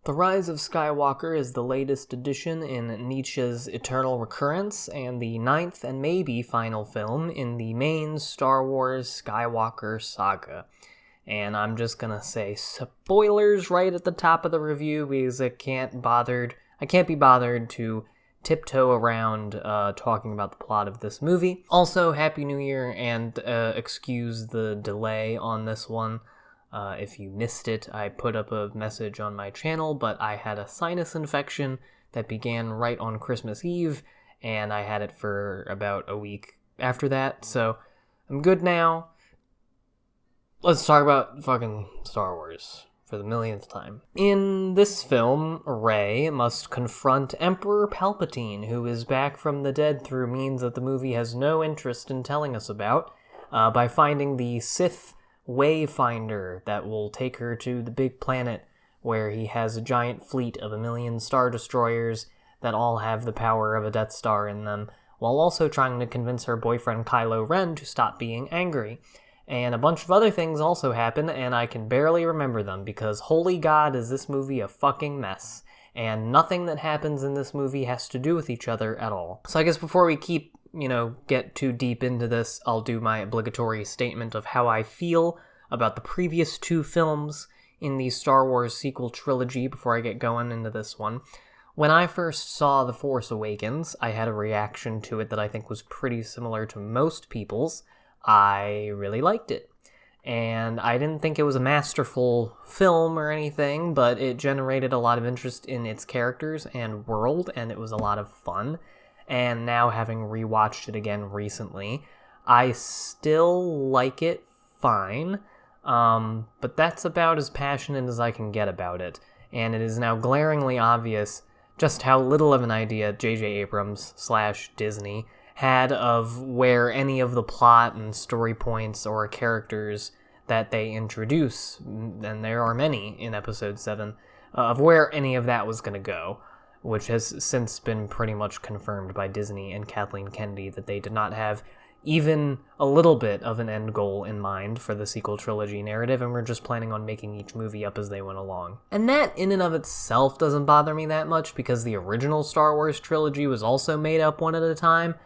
The Rise of Skywalker is the latest edition in Nietzsche's Eternal Recurrence, and the ninth and maybe final film in the main Star Wars Skywalker saga. And I'm just gonna say spoilers right at the top of the review because I can't be bothered to tiptoe around talking about the plot of this movie. Also, Happy New Year, and excuse the delay on this one. If you missed it, I put up a message on my channel, but I had a sinus infection that began right on Christmas Eve, and I had it for about a week after that, so I'm good now. Let's talk about fucking Star Wars for the millionth time. In this film, Rey must confront Emperor Palpatine, who is back from the dead through means that the movie has no interest in telling us about, by finding the Sith Wayfinder that will take her to the big planet where he has a giant fleet of 1 million Star Destroyers that all have the power of a Death Star in them, while also trying to convince her boyfriend Kylo Ren to stop being angry. And a bunch of other things also happen, and I can barely remember them, because holy god is this movie a fucking mess. And nothing that happens in this movie has to do with each other at all. So I guess before we get too deep into this, I'll do my obligatory statement of how I feel about the previous two films in the Star Wars sequel trilogy before I get going into this one. When I first saw The Force Awakens, I had a reaction to it that I think was pretty similar to most people's. I really liked it. And I didn't think it was a masterful film or anything, but it generated a lot of interest in its characters and world, and it was a lot of fun. And now, having rewatched it again recently, I still like it fine, but that's about as passionate as I can get about it. And it is now glaringly obvious just how little of an idea JJ Abrams / Disney had of where any of the plot and story points or characters that they introduce, and there are many in Episode 7, of where any of that was going to go, which has since been pretty much confirmed by Disney and Kathleen Kennedy that they did not have even a little bit of an end goal in mind for the sequel trilogy narrative, and were just planning on making each movie up as they went along. And that in and of itself doesn't bother me that much, because the original Star Wars trilogy was also made up one at a time,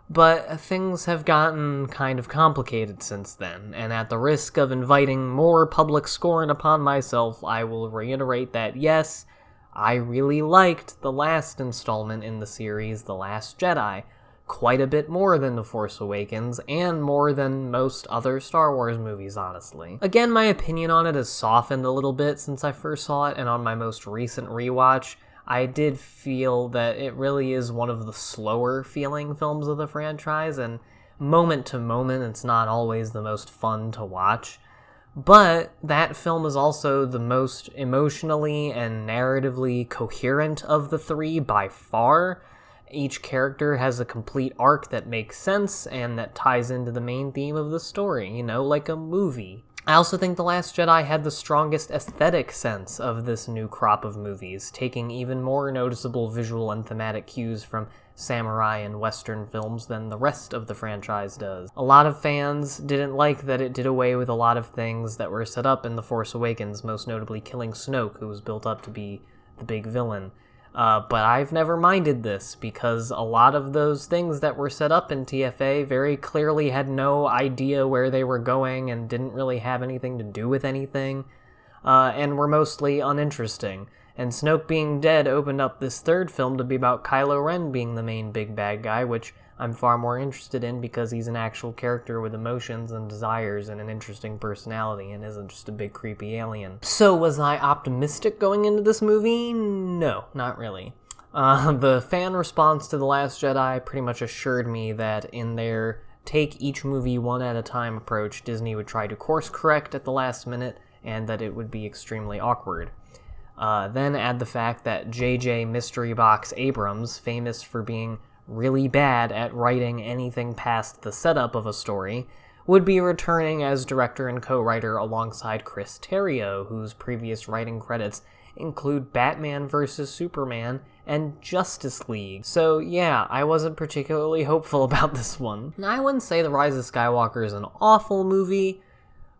but things have gotten kind of complicated since then, and at the risk of inviting more public scorn upon myself, I will reiterate that yes, I really liked the last installment in the series, The Last Jedi, quite a bit more than The Force Awakens, and more than most other Star Wars movies, honestly. Again, my opinion on it has softened a little bit since I first saw it, and on my most recent rewatch, I did feel that it really is one of the slower feeling films of the franchise, and moment to moment, it's not always the most fun to watch. But that film is also the most emotionally and narratively coherent of the three by far. Each character has a complete arc that makes sense and that ties into the main theme of the story, like a movie. I also think The Last Jedi had the strongest aesthetic sense of this new crop of movies, taking even more noticeable visual and thematic cues from samurai and western films than the rest of the franchise does. A lot of fans didn't like that it did away with a lot of things that were set up in The Force Awakens, most notably killing Snoke, who was built up to be the big villain. But I've never minded this, because a lot of those things that were set up in TFA very clearly had no idea where they were going and didn't really have anything to do with anything, and were mostly uninteresting. And Snoke being dead opened up this third film to be about Kylo Ren being the main big bad guy, which I'm far more interested in because he's an actual character with emotions and desires and an interesting personality and isn't just a big creepy alien. So was I optimistic going into this movie? No, not really. The fan response to The Last Jedi pretty much assured me that in their take each movie one at a time approach, Disney would try to course correct at the last minute and that it would be extremely awkward. Then add the fact that JJ Mystery Box Abrams, famous for being really bad at writing anything past the setup of a story, would be returning as director and co-writer alongside Chris Terrio, whose previous writing credits include Batman vs. Superman and Justice League. So yeah, I wasn't particularly hopeful about this one. And I wouldn't say The Rise of Skywalker is an awful movie,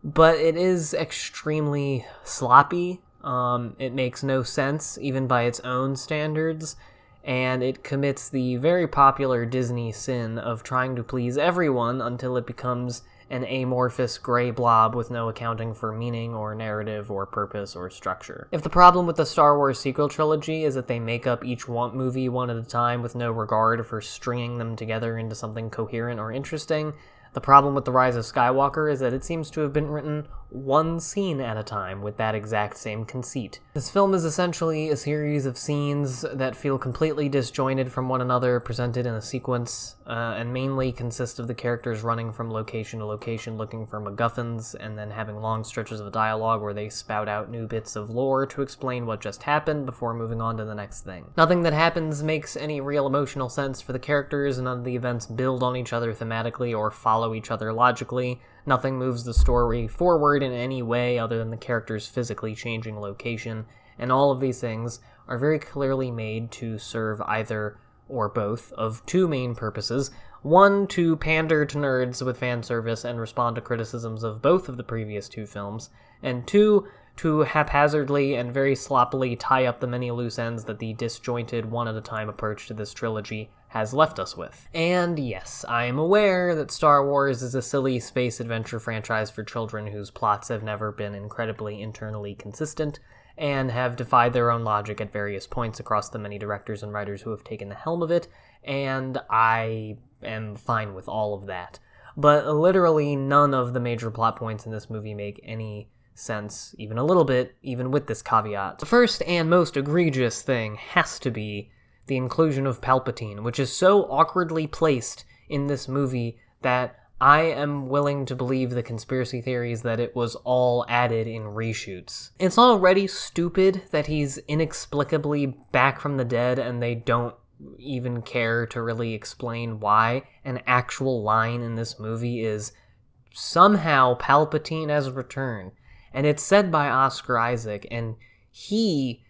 but it is extremely sloppy It makes no sense, even by its own standards, and it commits the very popular Disney sin of trying to please everyone until it becomes an amorphous gray blob with no accounting for meaning or narrative or purpose or structure. If the problem with the Star Wars sequel trilogy is that they make up each movie one at a time with no regard for stringing them together into something coherent or interesting, the problem with The Rise of Skywalker is that it seems to have been written one scene at a time with that exact same conceit. This film is essentially a series of scenes that feel completely disjointed from one another, presented in a sequence, and mainly consist of the characters running from location to location looking for MacGuffins, and then having long stretches of dialogue where they spout out new bits of lore to explain what just happened before moving on to the next thing. Nothing that happens makes any real emotional sense for the characters, and none of the events build on each other thematically or follow each other logically. Nothing moves the story forward in any way other than the characters physically changing location, and all of these things are very clearly made to serve either or both of two main purposes. One, to pander to nerds with fan service and respond to criticisms of both of the previous two films, and two, to haphazardly and very sloppily tie up the many loose ends that the disjointed one-at-a-time approach to this trilogy has left us with. And yes, I am aware that Star Wars is a silly space adventure franchise for children whose plots have never been incredibly internally consistent, and have defied their own logic at various points across the many directors and writers who have taken the helm of it, and I am fine with all of that. But literally none of the major plot points in this movie make any sense, even a little bit, even with this caveat. The first and most egregious thing has to be the inclusion of Palpatine, which is so awkwardly placed in this movie that I am willing to believe the conspiracy theories that it was all added in reshoots. It's already stupid that he's inexplicably back from the dead and they don't even care to really explain why. An actual line in this movie is, somehow Palpatine has returned. And it's said by Oscar Isaac, and he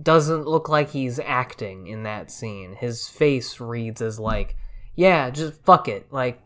doesn't look like he's acting in that scene. His face reads as like, yeah, just fuck it. Like,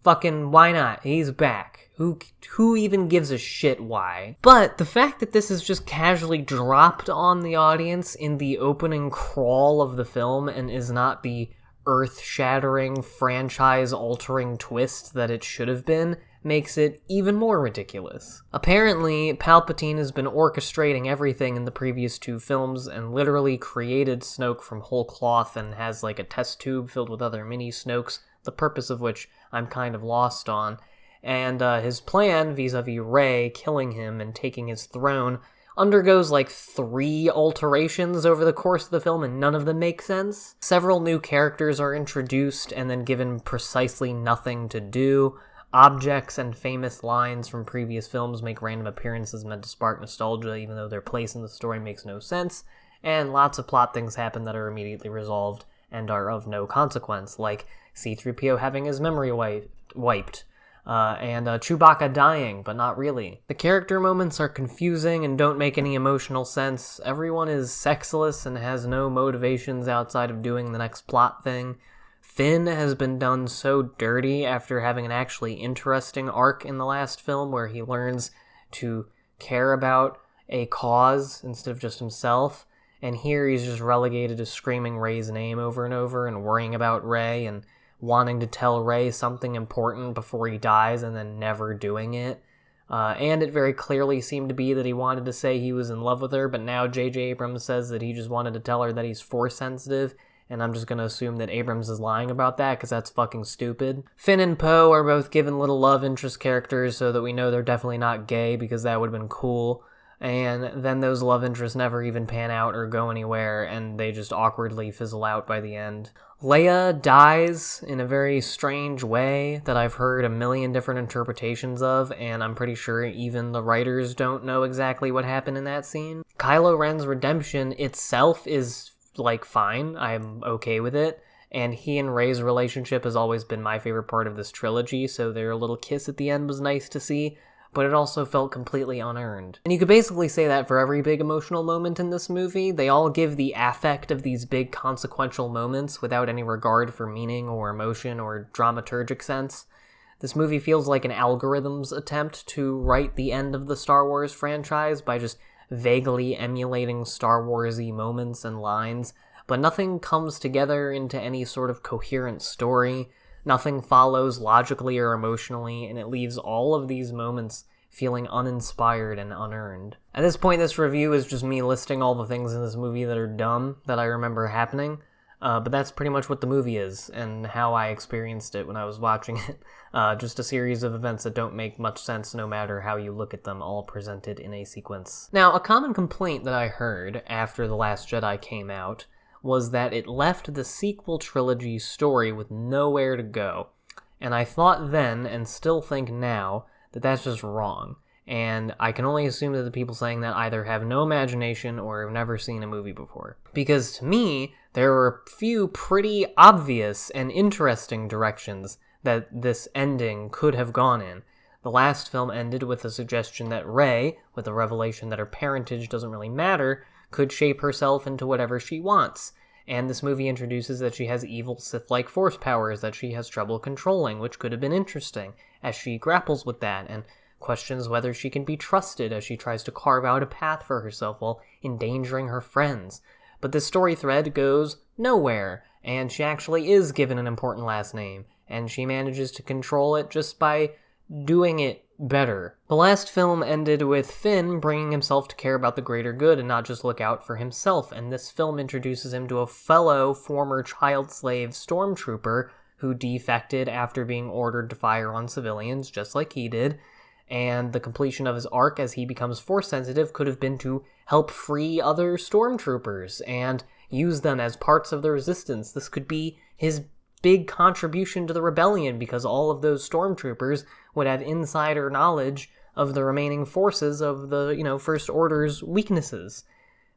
fucking why not? He's back. Who even gives a shit why? But the fact that this is just casually dropped on the audience in the opening crawl of the film and is not the earth-shattering, franchise-altering twist that it should have been makes it even more ridiculous. Apparently, Palpatine has been orchestrating everything in the previous two films and literally created Snoke from whole cloth and has like a test tube filled with other mini Snokes, the purpose of which I'm kind of lost on. And his plan, vis-a-vis Rey killing him and taking his throne, undergoes like 3 alterations over the course of the film, and none of them make sense. Several new characters are introduced and then given precisely nothing to do. Objects and famous lines from previous films make random appearances meant to spark nostalgia, even though their place in the story makes no sense. And lots of plot things happen that are immediately resolved and are of no consequence, like C-3PO having his memory wiped, and Chewbacca dying, but not really. The character moments are confusing and don't make any emotional sense. Everyone is sexless and has no motivations outside of doing the next plot thing. Finn has been done so dirty after having an actually interesting arc in the last film where he learns to care about a cause instead of just himself. And here he's just relegated to screaming Rey's name over and over and worrying about Rey and wanting to tell Rey something important before he dies and then never doing it. And it very clearly seemed to be that he wanted to say he was in love with her, but now JJ Abrams says that he just wanted to tell her that he's force sensitive, and I'm just going to assume that Abrams is lying about that because that's fucking stupid. Finn and Poe are both given little love interest characters so that we know they're definitely not gay because that would have been cool. And then those love interests never even pan out or go anywhere, and they just awkwardly fizzle out by the end. Leia dies in a very strange way that I've heard a million different interpretations of, and I'm pretty sure even the writers don't know exactly what happened in that scene. Kylo Ren's redemption itself is, like, fine. I'm okay with it. And he and Rey's relationship has always been my favorite part of this trilogy, so their little kiss at the end was nice to see, but it also felt completely unearned. And you could basically say that for every big emotional moment in this movie. They all give the affect of these big consequential moments without any regard for meaning or emotion or dramaturgic sense. This movie feels like an algorithm's attempt to write the end of the Star Wars franchise by just vaguely emulating Star Wars-y moments and lines, but nothing comes together into any sort of coherent story. Nothing follows logically or emotionally, and it leaves all of these moments feeling uninspired and unearned. At this point, this review is just me listing all the things in this movie that are dumb that I remember happening, but that's pretty much what the movie is, and how I experienced it when I was watching it. Just a series of events that don't make much sense no matter how you look at them, all presented in a sequence. Now, a common complaint that I heard after The Last Jedi came out was that it left the sequel trilogy story with nowhere to go. And I thought then, and still think now, that that's just wrong. And I can only assume that the people saying that either have no imagination or have never seen a movie before. Because to me, there were a few pretty obvious and interesting directions that this ending could have gone in. The last film ended with the suggestion that Rey, with the revelation that her parentage doesn't really matter, could shape herself into whatever she wants. And this movie introduces that she has evil Sith-like force powers that she has trouble controlling, which could have been interesting, as she grapples with that, and questions whether she can be trusted as she tries to carve out a path for herself while endangering her friends. But this story thread goes nowhere, and she actually is given an important last name, and she manages to control it just by doing it better. The last film ended with Finn bringing himself to care about the greater good and not just look out for himself, and this film introduces him to a fellow former child slave stormtrooper who defected after being ordered to fire on civilians just like he did, and the completion of his arc as he becomes force sensitive could have been to help free other stormtroopers and use them as parts of the resistance. This could be his big contribution to the rebellion because all of those stormtroopers would have insider knowledge of the remaining forces of the, First Order's weaknesses.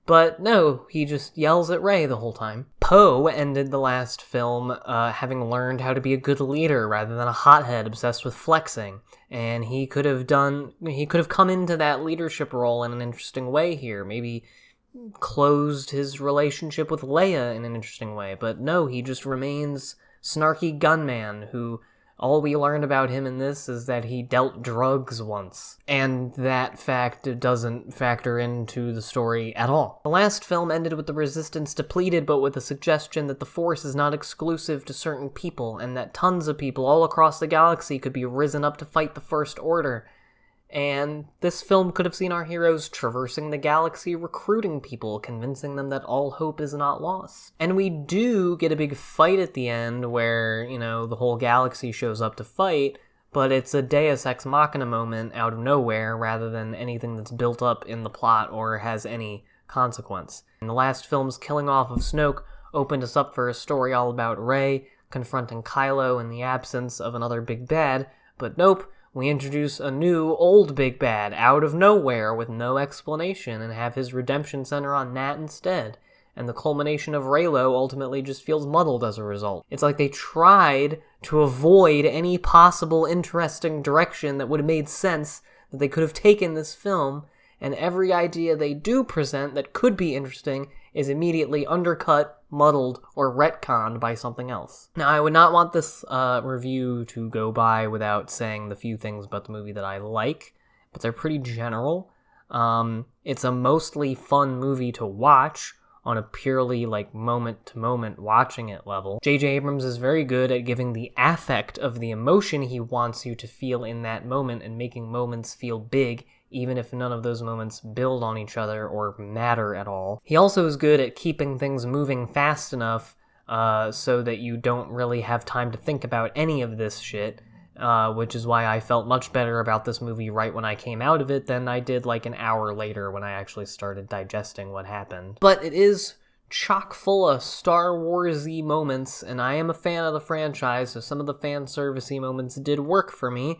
But no, he just yells at Rey the whole time. Poe ended the last film having learned how to be a good leader rather than a hothead obsessed with flexing. And he could have come into that leadership role in an interesting way here. Maybe closed his relationship with Leia in an interesting way. But no, he just remains snarky gunman who all we learned about him in this is that he dealt drugs once, and that fact doesn't factor into the story at all. The last film ended with the Resistance depleted, but with a suggestion that the Force is not exclusive to certain people, and that tons of people all across the galaxy could be risen up to fight the First Order. And this film could have seen our heroes traversing the galaxy, recruiting people, convincing them that all hope is not lost. And we do get a big fight at the end where, the whole galaxy shows up to fight, but it's a Deus Ex Machina moment out of nowhere rather than anything that's built up in the plot or has any consequence. And the last film's killing off of Snoke opened us up for a story all about Rey confronting Kylo in the absence of another big bad, but nope. We introduce a new, old big bad out of nowhere with no explanation and have his redemption center on that instead. And the culmination of Reylo ultimately just feels muddled as a result. It's like they tried to avoid any possible interesting direction that would have made sense that they could have taken this film, and every idea they do present that could be interesting is immediately undercut, muddled, or retconned by something else. Now, I would not want this review to go by without saying the few things about the movie that I like, but they're pretty general. It's a mostly fun movie to watch on a purely moment-to-moment watching it level. JJ Abrams is very good at giving the affect of the emotion he wants you to feel in that moment and making moments feel big, even if none of those moments build on each other or matter at all. He also is good at keeping things moving fast enough so that you don't really have time to think about any of this shit, which is why I felt much better about this movie right when I came out of it than I did an hour later when I actually started digesting what happened. But it is chock full of Star Wars-y moments, and I am a fan of the franchise, so some of the fan service-y moments did work for me.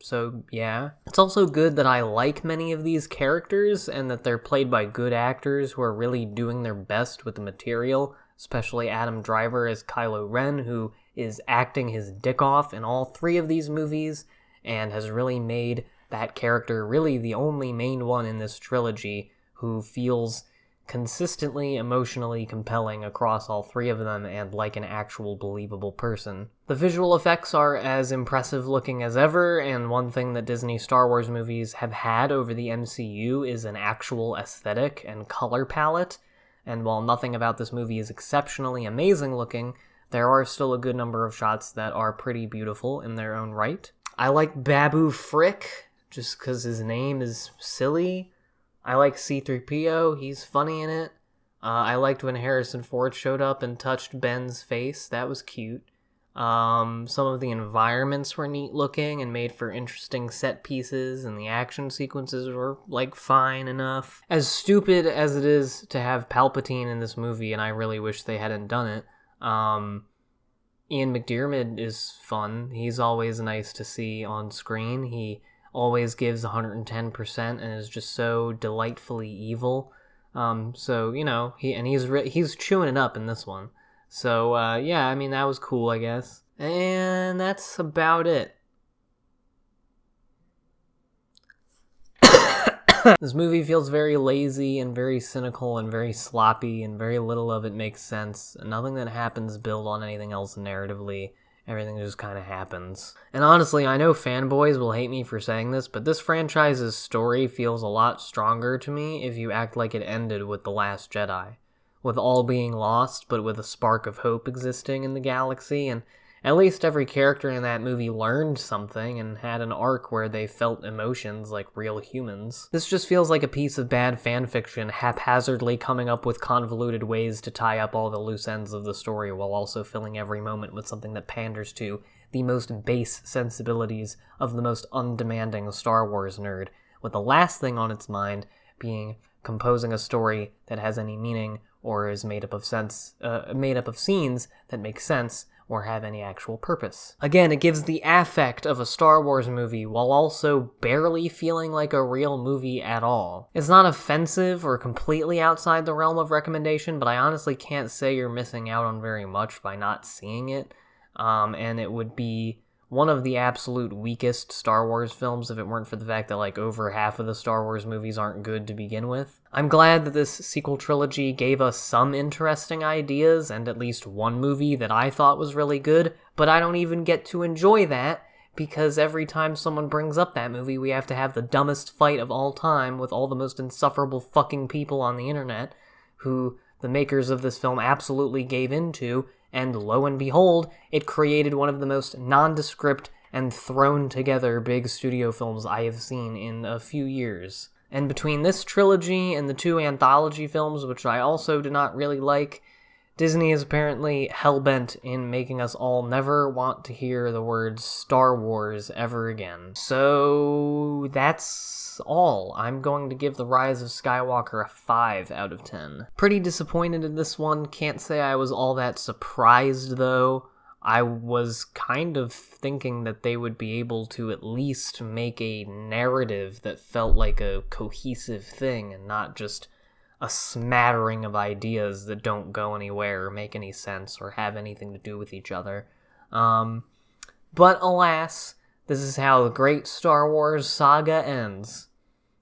So, yeah. It's also good that I like many of these characters and that they're played by good actors who are really doing their best with the material, especially Adam Driver as Kylo Ren, who is acting his dick off in all three of these movies and has really made that character really the only main one in this trilogy who feels consistently emotionally compelling across all three of them and like an actual believable person. The visual effects are as impressive looking as ever, and one thing that Disney Star Wars movies have had over the MCU is an actual aesthetic and color palette, and while nothing about this movie is exceptionally amazing looking, there are still a good number of shots that are pretty beautiful in their own right. I like Babu Frick, just because his name is silly. I like C-3PO, he's funny in it. I liked when Harrison Ford showed up and touched Ben's face, that was cute. Some of the environments were neat looking and made for interesting set pieces, and the action sequences were, fine enough. As stupid as it is to have Palpatine in this movie, and I really wish they hadn't done it, Ian McDiarmid is fun. He's always nice to see on screen. He always gives 110% and is just so delightfully evil. He's chewing it up in this one. So, that was cool, I guess. And that's about it. This movie feels very lazy and very cynical and very sloppy, and very little of it makes sense. Nothing that happens build on anything else narratively. Everything just kind of happens. And honestly, I know fanboys will hate me for saying this, but this franchise's story feels a lot stronger to me if you act like it ended with The Last Jedi. With all being lost, but with a spark of hope existing in the galaxy, and at least every character in that movie learned something and had an arc where they felt emotions like real humans. This just feels like a piece of bad fanfiction haphazardly coming up with convoluted ways to tie up all the loose ends of the story while also filling every moment with something that panders to the most base sensibilities of the most undemanding Star Wars nerd, with the last thing on its mind being composing a story that has any meaning or is made up of scenes that make sense or have any actual purpose. Again, it gives the affect of a Star Wars movie while also barely feeling like a real movie at all. It's not offensive or completely outside the realm of recommendation, but I honestly can't say you're missing out on very much by not seeing it, and it would be one of the absolute weakest Star Wars films if it weren't for the fact that over half of the Star Wars movies aren't good to begin with. I'm glad that this sequel trilogy gave us some interesting ideas and at least one movie that I thought was really good, but I don't even get to enjoy that because every time someone brings up that movie, we have to have the dumbest fight of all time with all the most insufferable fucking people on the internet who the makers of this film absolutely gave into. And lo and behold, it created one of the most nondescript and thrown-together big studio films I have seen in a few years. And between this trilogy and the two anthology films, which I also do not really like, Disney is apparently hell-bent in making us all never want to hear the words Star Wars ever again. So that's all. I'm going to give The Rise of Skywalker a 5 out of 10. Pretty disappointed in this one. Can't say I was all that surprised, though. I was kind of thinking that they would be able to at least make a narrative that felt like a cohesive thing and not just a smattering of ideas that don't go anywhere or make any sense or have anything to do with each other. But alas, this is how the great Star Wars saga ends,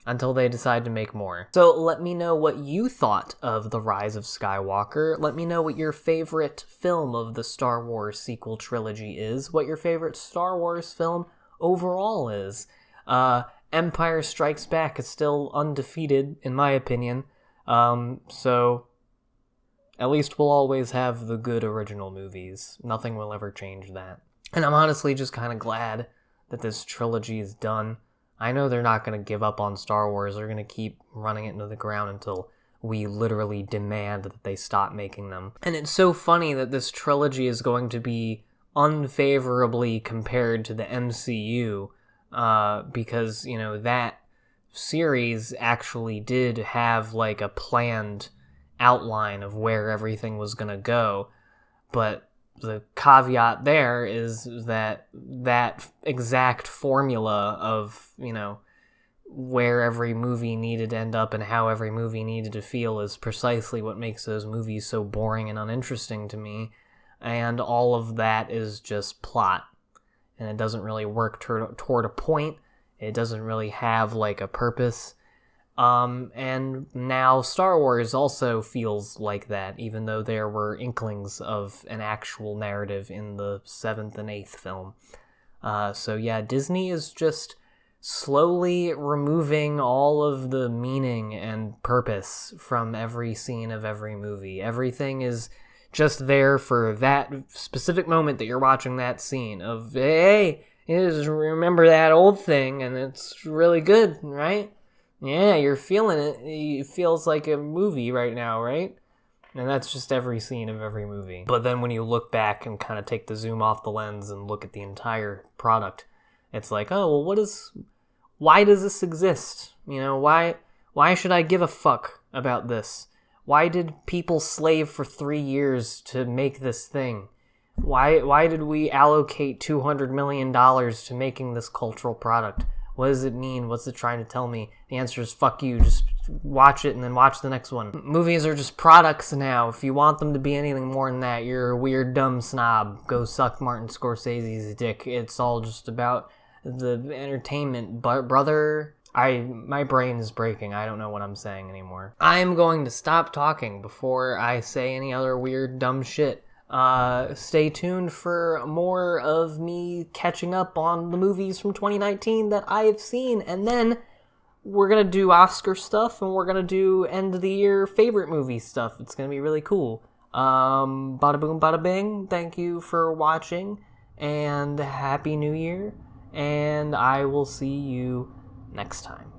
until they decide to make more. So let me know what you thought of The Rise of Skywalker. Let me know what your favorite film of the Star Wars sequel trilogy is, what your favorite Star Wars film overall is. Empire Strikes Back is still undefeated, in my opinion. So at least we'll always have the good original movies. Nothing will ever change that. And I'm honestly just kind of glad that this trilogy is done. I know they're not going to give up on Star Wars. They're going to keep running it into the ground until we literally demand that they stop making them. And it's so funny that this trilogy is going to be unfavorably compared to the MCU, because, that series actually did have a planned outline of where everything was going to go, but the caveat there is that exact formula of where every movie needed to end up and how every movie needed to feel is precisely what makes those movies so boring and uninteresting to me, and all of that is just plot, and it doesn't really work toward a point. It doesn't really have a purpose. And now Star Wars also feels like that, even though there were inklings of an actual narrative in the 7th and 8th film. So yeah, Disney is just slowly removing all of the meaning and purpose from every scene of every movie. Everything is just there for that specific moment that you're watching that scene of, hey, you just remember that old thing, and it's really good, right? Yeah, you're feeling it. It feels like a movie right now, right? And that's just every scene of every movie. But then when you look back and kind of take the zoom off the lens and look at the entire product, it's like, oh, well, why does this exist? You know, why should I give a fuck about this? Why did people slave for 3 years to make this thing? Why did we allocate $200 million to making this cultural product? What does it mean? What's it trying to tell me? The answer is fuck you. Just watch it and then watch the next one. Movies are just products now. If you want them to be anything more than that, you're a weird, dumb snob. Go suck Martin Scorsese's dick. It's all just about the entertainment. But, brother, my brain is breaking. I don't know what I'm saying anymore. I am going to stop talking before I say any other weird, dumb shit. Stay tuned for more of me catching up on the movies from 2019 that I have seen, and then we're gonna do Oscar stuff, and we're gonna do end of the year favorite movie stuff. It's gonna be really cool. Bada boom, bada bing. Thank you for watching, and Happy New Year, and I will see you next time.